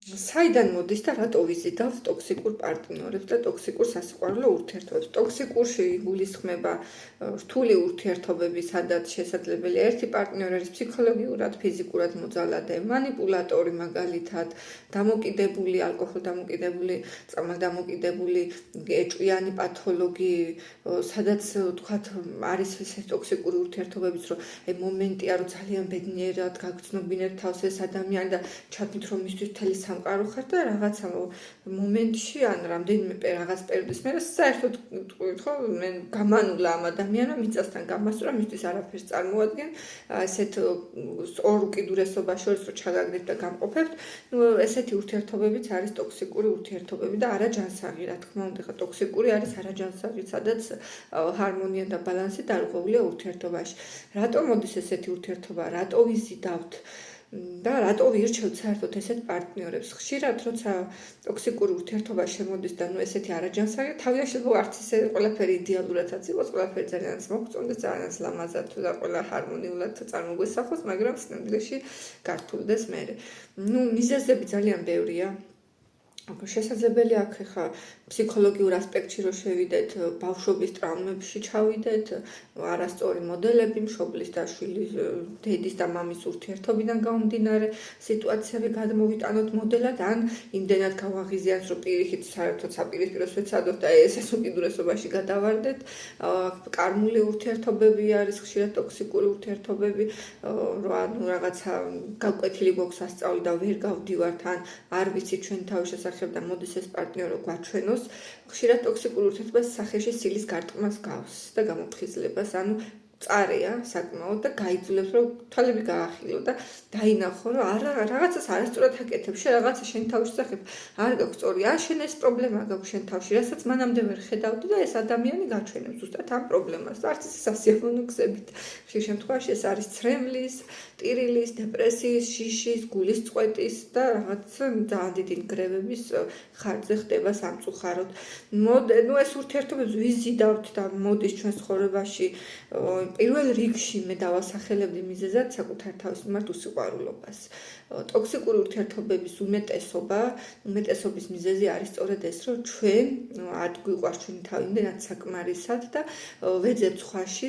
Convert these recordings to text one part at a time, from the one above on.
საიდან მოდის და რატო ვიზიდავთ ტოქსიკურ პარტნიორებს და ტოქსიკურ სასიყვარულო ურთიერთობებს? ტოქსიკურში გულისხმება რთული ურთიერთობები, სადაც შესაძლებელია ერთი პარტნიორი არის ფსიქოლოგიურად, ფიზიკურად მოძალადე, მანიპულატორი მაგალითად, დამოკიდებული, ალკოჰოლ დამოკიდებული, წამალ დამოკიდებული, ეჭვიანი პათოლოგი, სადაც თქვათ არის ეს ტოქსიკური ურთიერთობებიც, რომ მომენტია, რომ ძალიან ბედნიერად გაგრძნობინებთ თავს ეს ადამიანი და ჩათვლით, რომ მისთვის მთელი სამყარო ხარ და რაღაცა მომენტში ან რამდენიმე რაღაც პერიოდის მერე საერთოდ თქვით, ხო, მე გამანულა ამ ადამიანმა მიწასთან გამასწორა, მისთვის არაფერს წარმოადგენ, ესეთ ორ უკიდურესობას შორის რო ჩაგაგდეთ და გამყოფებთ, ესეთი ურთიერთობებიც არის ტოქსიკური ურთიერთობები და არაჯანსაღი, რა თქმა უნდა, ხა ტოქსიკური არის არაჯანსაღი, სადაც ჰარმონია და ბალანსი დარღვეულია ურთიერთობაში. რატო მოდის ესეთი ურთიერთობა? რატო ვიზიდავთ? და რატო ვირჩევთ საერთოდ ესეთ პარტნიორებს? ხშირად როცა ტოქსიკური ურთიერთობა შემოდის და ესეთი არაჯანსაღია, თავიდან შეიძლება არც ისე ყველაფერი იდეალურადაც იყოს, ყველაფერი ძალიანაც მოგწონდეს, ძალიანაც ლამაზად და ყველა ჰარმონიულად წარმოგვესახოს, მაგრამ სინამდვილეში გართულდეს მერე. მიზეზები ძალიან ბევრია. შესაძლებელია აქ ხა ფსიქოლოგიურ ასპექტში რო შევიდეთ, ბავშვობის ტრაუმებში ჩავიდეთ, არასწორი მოდელები, მშობლის და შვილის, დედის და მამის ურთიერთობიდან გამომდინარე სიტუაციები გადმოვიტანოთ მოდელად, ან იმდენად გავაღიზიანთ, რომ პირიქით საერთოდ საპირისპიროს ვეცადოთ და ეს უკიდურესობაში გადავარდეთ. კარმული ურთიერთობები არის ხშირად ტოქსიკური ურთიერთობები, რომ რაღაცა გაკვეთილი გვაქვს სასწაული და ვერ გავდივართ, ან არ ვიცით ჩვენ თავის შესახებ და მოდის ეს პარტნიორი გვაჩვენოს. ხშირად ტოქსიკურ ურთიერთობას სახეში სილის გარტყმას გავს და გამოფხიზლებას, ანუ წარეა საკმაოდ და გაიძულებს, რომ თვალები გაახილო და დაინახო, რომ რაღაცას არასწორად აკეთებ, შენ რაღაცა შენ თავის შესახებ არ გაქვს სწორი, ან შენ ეს პრობლემა გაქვს შენ თავში, რასაც მანამდე ვერ ხედავდი და ეს ადამიანი გაჩვენებს ზუსტად ამ პრობლემას. არც ისე სასიამოვნო გზებით. ხშირ შემთხვევაში ეს არის ცრემლის, ტირილის, დეპრესიის, შიშის, გულის წყვეტის და რაღაც ძალიან დიდი ნგრევების ხარჯზე ხდება სამწუხაროდ. ეს ურთიერთობებს ვიზიდავთ და მოდის ჩვენ ცხოვრებაში პირველ რიგში მე დავასახელებდი მიზეზად საკუთარ თავის მიმართ უსიყვარულობას. ტოქსიკური ურთიერთობების უმეტესობის მიზეზი არის სწორედ ეს, რომ ჩვენ გვიყვარს ჩვენი თავი იმდენად საკმარისად და ვეძებთ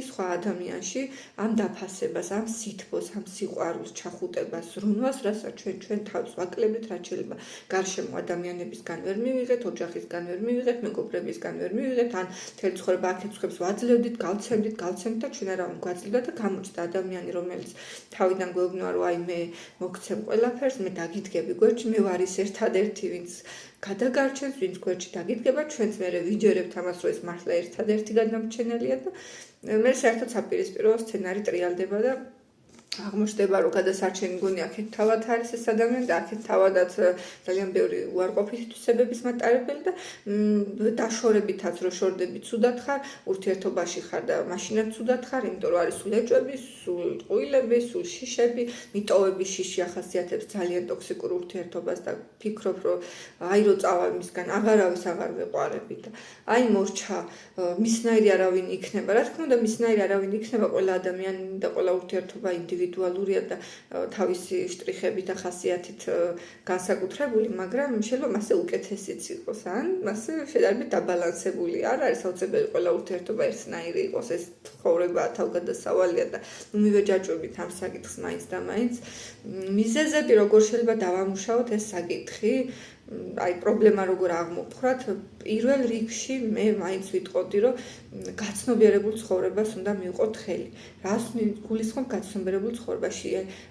სხვა ადამიანში ამ დაფასებას, ამ სითბოს, ამ სიყვარულს, ჩახუტებას, ზრუნვას, რასაც ჩვენ თავს ვაკლებთ, რაც შეიძლება გარშემო ადამიანებისგან ვერ მივიღეთ, ოჯახისგან ვერ მივიღეთ, მეგობრებისგან ვერ მივიღეთ, ან მთელი ცხოვრება აქეთ ხვებს ვაძლევდით, გავცემდით და ჩვენ არავინ გვაძლევდა და გამოჩნდა ადამიანი, რომელიც თავიდან გვეუბნება, რომ აი მე მოგცემ ყველაფერს, მე დაგიდგები გვერდში, მე ვარ ის ერთადერთი, ვინც გადაგარჩენს, ვინც გვერდში დაგიდგება, ჩვენც მერე ვიჯერებთ ამას, რომ ეს მართლა ერთადერთი გადამრჩენელია და მე საერთოდ საპირისპირო სცენარი ტრიალდება და აღმოჩნდება, რომ გადასარჩენი მგონი აქეთ თავად არის ეს ადამიანი და აქეთ თავადაც ძალიან ბევრი უარყოფითი თვისებების მატარებელი და დაშორებითაც რო შორდები ცუდად ხარ, ურთიერთობაში ხარ და მაშინაც ცუდად ხარ, იმიტომ რომ არის სულ ეჭვები, სულ ტყუილები, სულ შიშები, მიტოვები შიში ახასიათებს ძალიან ტოქსიკურ ურთიერთობას და ფიქრობ, რომ აი რო წავალ მისგან, აღარავის აღარ ვეყვარები და აი მორჩა, მისნაირი არავინ იქნება. რა თქმა უნდა, მისნაირი არავინ იქნება, ყველა ადამიანი და ყველა ურთიერთობა ინდივიდუალურია და თავისი შტრიხებით და ხასიათით განსაკუთრებული, მაგრამ შეიძლება მასე უკეთესიც იყოს, ან მასე შედარებით დაბალანსებული. არ არის აუცილებელი ყველა ურთიერთობა ერთნაირი იყოს, ეს ცხოვრება თავგადასავალია და მივეჯაჭვებით ამ საკითხს მაინც და მაინც. მიზეზები როგორ შეიძლება დავამუშავოთ ეს საკითხი? აი პრობლემა როგორ აღმოფხრათ? პირველ რიგში მე მაინც ვიტყოდი, რომ გაცნობიერებულ ცხოვრებას უნდა მივყოთ ხელი. რას გულისხმობ გაცნობიერებულ ცხოვრებაში?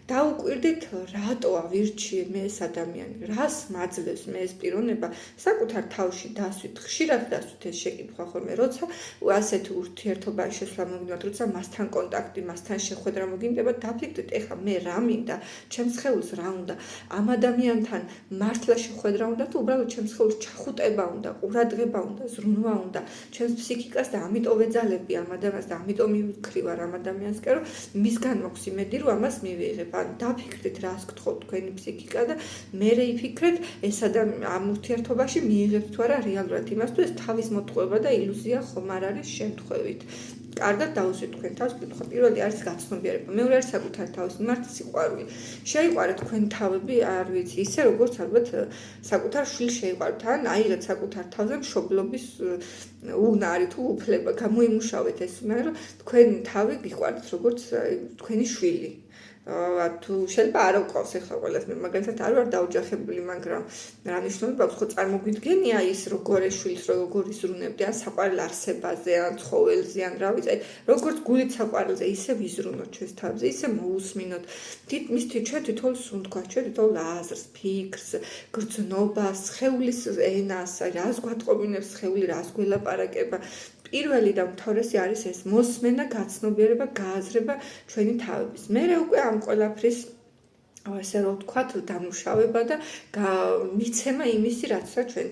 დაუკვირდით, რატო ავირჩიე მე ეს ადამიანი? რას მაძლევს მე ეს პიროვნება? საკუთარ თავში დასვით, ხშირად დასვით ეს შეკითხვა ხოლმე, როცა ასეთ ურთიერთობაში შესვლა მოგინდათ, როცა მასთან კონტაქტი, მასთან შეხვედრა მოგინდება, დაფიქრდით, ეხლა მე რა მინდა, ჩემს სხეულს რა უნდა, ამ ადამიანთან მართლა შეხვედრა უნდა თუ უბრალოდ ჩემს სხეულს ჩახუტება უნდა, ყურადღება უნდა, ზრუნვა უნდა, ჩემს ფსიქიკას და ამიტომ ვეძალებდი ამ ადამიანს და ამიტომ მივკრივარ ამ ადამიანსკენ, რომ მისგან მოქვს იმედი, რომ ამას მივიღებ. ან დაფიქრდით, რას გთხოვთ თქვენი ფსიქიკა და მერე იფიქრეთ, ეს ამ ურთიერთობაში მიიღებთ თუ არა რეალურად იმას, თუ ეს თავის მოტყუება და ილუზია ხომ არ არის შემთხვევით. კარგად დაუსვით თქვენ თავს კითხვა. პირველი არის გაცნობიერება, მეორე არის საკუთარი თავის მიმართ სიყვარული. შეიყვარეთ თქვენ თავები, არ ვიცი, ისე როგორც ალბათ საკუთარ შვილს შეიყვარეთ, ან აიღეთ საკუთარ თავზე მშობლობის უნარი თუ უფლება, გამოიმუშავეთ ეს უნარი, რომ თქვენი თავი გიყვარდეთ როგორც თქვენი შვილი. თუ შეიძლება არ აღვყავს ახლა ყველას მე მაგალითად არ ვარ დაოჯახებული, მაგრამ რა მნიშვნელობა აქვს, ხო წარმოგვიდგენია ის როგორ შვილს როგორ იზრუნებდი, ან საყვარელ არსებაზე, ან ცხოველზე, ან რა ვიცი, როგორც გულით საყვარელზე, ისე ვიზრუნოთ ჩვენს თავზე, ისე მოусმინოთ. მისთვის ჩვენ თვითონ სუნთქვა, ჩვენ თვითონ აზრს, ფიქრს, გრძნობას, სხეულის ენას, რას გვატყობინებს სხეული, რას გველაპარაკება. პირველი და უმთავრესი არის ეს მოსმენა, გაცნობიერება, გააზრება ჩვენი თავების. მერე უკვე ამ ყველაფრის ასე რომ ვთქვათ, დამუშავება და მიცემა იმისი, რაც ჩვენ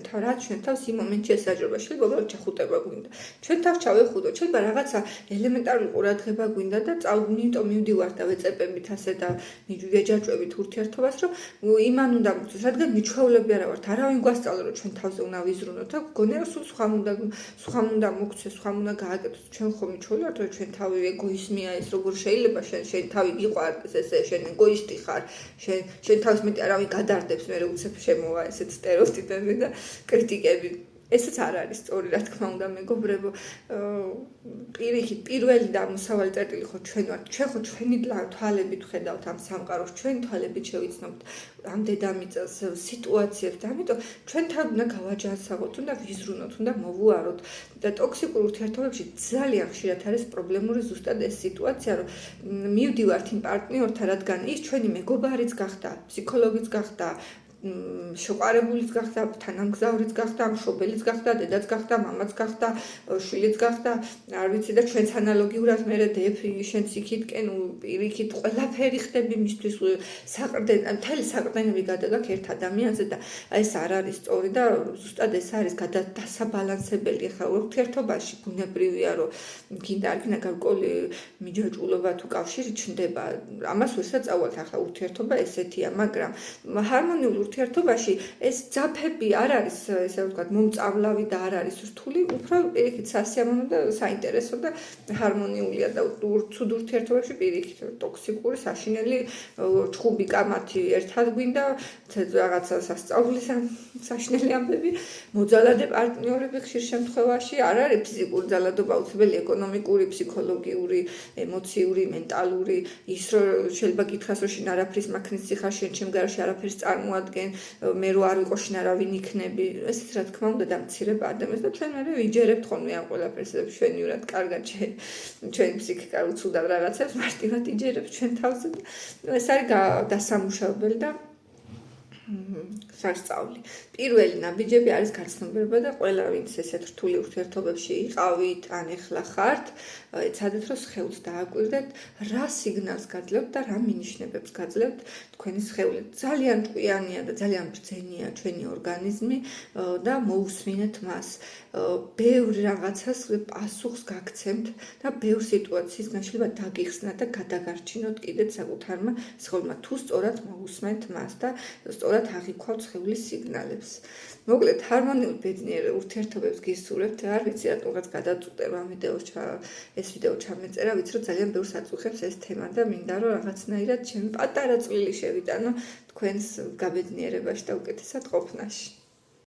თავს იმ მომენტში ესაჯობა. შეიძლება უბრალოდ ჩახუტება გვინდა. ჩვენ თავს ჩავეხუტოთ, შეიძლება რაღაცა ელემენტარული ყურადღება გვინდა და მივდივართ და ვეწებებით ასე და ვეჯაჭვებით ურთიერთობას, რომ იმან უნდა მოგწოს, რადგან მიჩვეულები არა ვართ. არავინ გვასწავლა, რომ ჩვენ თავზე უნდა ვიზრუნოთ და გონია რომ სულ სხვა უნდა მოგცეს, სხვა უნდა გააკეთოს. ჩვენ ხომ მიჩვეული ვართ, რომ ჩვენ თავი ეგოიზმია ეს, როგორ შეიძლება შენ თავი გიყვარდეს ესე, შენ ეგოისტი ხარ. შენ თავის მეტი არავინ გადარდებს, მე უცებ შემოვა ესეთ სტერეოტიპები და კრიტიკები. ესეც არ არის სწორი, რა თქმა უნდა, მეგობრებო. პირიქით, პირველი და მოსავალი წერტილი ხო ჩვენ ვართ. ჩვენ ხო ჩვენი თვალებით ვხედავთ ამ სამყაროს, ჩვენი თვალებით შევიცნობთ ამ დედამიწას, სიტუაციებს და ამიტომ ჩვენ თავი უნდა გავაჯანსაღოთ, უნდა ვიზრუნოთ, უნდა მოვუაროთ. და ტოქსიკურ ურთიერთობებში ძალიან ხშირად არის პრობლემური ზუსტად ეს სიტუაცია, რომ მივდივართ იმ პარტნიორთან, რადგან ის ჩვენი მეგობარიც გახდა, ფსიქოლოგიც გახდა, შეყვარებულიც გახდა, თანამგზავრიც გახდა, მშობელიც გახდა, დედაც გახდა, მამაც გახდა, შვილიც გახდა, არ ვიცი და ჩვენც ანალოგიურად მერე შენც იქითკენ პირიქით ყველაფერი ხდები მისთვის მთელი საყრდენები გადაგაქვს ერთ ადამიანზე და ეს არ არის სწორი და ზუსტად ეს არის დასაბალანსებელი. ახლა ურთიერთობაში ბუნებრივია, რომ გინდა არ გინდა გარკვეული მიჯაჭვულობა თუ კავშირი ჩნდება. ამას ვერ საწავალთ, ახლა ურთიერთობა ესეთია, მაგრამ ჰარმონიულ ურთიერთობაში ეს ძაფები არ არის, ესე ვთქვათ, მომწავლავი და არ არის რთული, უფრო პირიქით სასიამოვნო და საინტერესო და ჰარმონიულია და ცუდ ურთიერთობაში პირიქით ტოქსიკური საშინელი ჩხუბი კამათი ერთად გვინდა, რაღაცა სასწაულის საშინელი ამბები, მოძალადე პარტნიორები ხშირ შემთხვევაში არ არის ფიზიკური ძალადობა, უცბელი ეკონომიკური, ფსიქოლოგიური, ემოციური, მენტალური, ის რომ შეიძლება გითხრას, რომ შენ არაფრის მაქნისი ხარ, შენ ჩემ გარშე არაფერს წარმოადგენ, მე რო არ ვიყო შენ არავინ იქნები. ესეც რა თქმა უნდა დამცირება ადამიანს და ჩვენ მერე ვიჯერებთ ხოლმე ამ ყველაფერს და შვენიურად კარგად ჩვენი ფსიქიკა უცუდად რაღაცებს მარტივად იჯერებთ ჩვენ თავზე. ეს არის დასამუშავებელი და სასწაული. პირველი ნაბიჯები არის გაცნობიერება და ყველა ვინც ესეთ რთული ურთიერთობებში იყავით, ან ეხლა ხართ, ეცადეთ რომ სხეულს დააკვირდეთ, რა სიგნალს გაძლევთ და რა მინიშნებებს გაძლევთ თქვენი სხეული. ძალიან ჭკვიანია და ძალიან ბრძენია ჩვენი ორგანიზმი და მოусმინეთ მას. ბევრ რაღაცას პასუხს გაგცემთ და ბევრ სიტუაციისგან შეიძლება დაგიხსნათ და გადაგარჩინოთ კიდეც საკუთარმა სხეულმა, თუ სწორად მოусმენთ მას და სწორად აღიქვავთ სხეულის სიგნალებს. მოკლედ, ჰარმონიულ ბედნიერ ურთიერთობებს გისურვებთ. არ ვიცი რატომღაც გადაწყვეტე ეს ვიდეო ჩამეწერა, ვიცი რომ ძალიან ბევრს აწუხებს ეს თემა და მინდა რომ რაღაცნაირად ჩემი პატარა წვლილი შევიტანო თქვენს გაბედნიერებაში და უკეთესად ყოფნაში.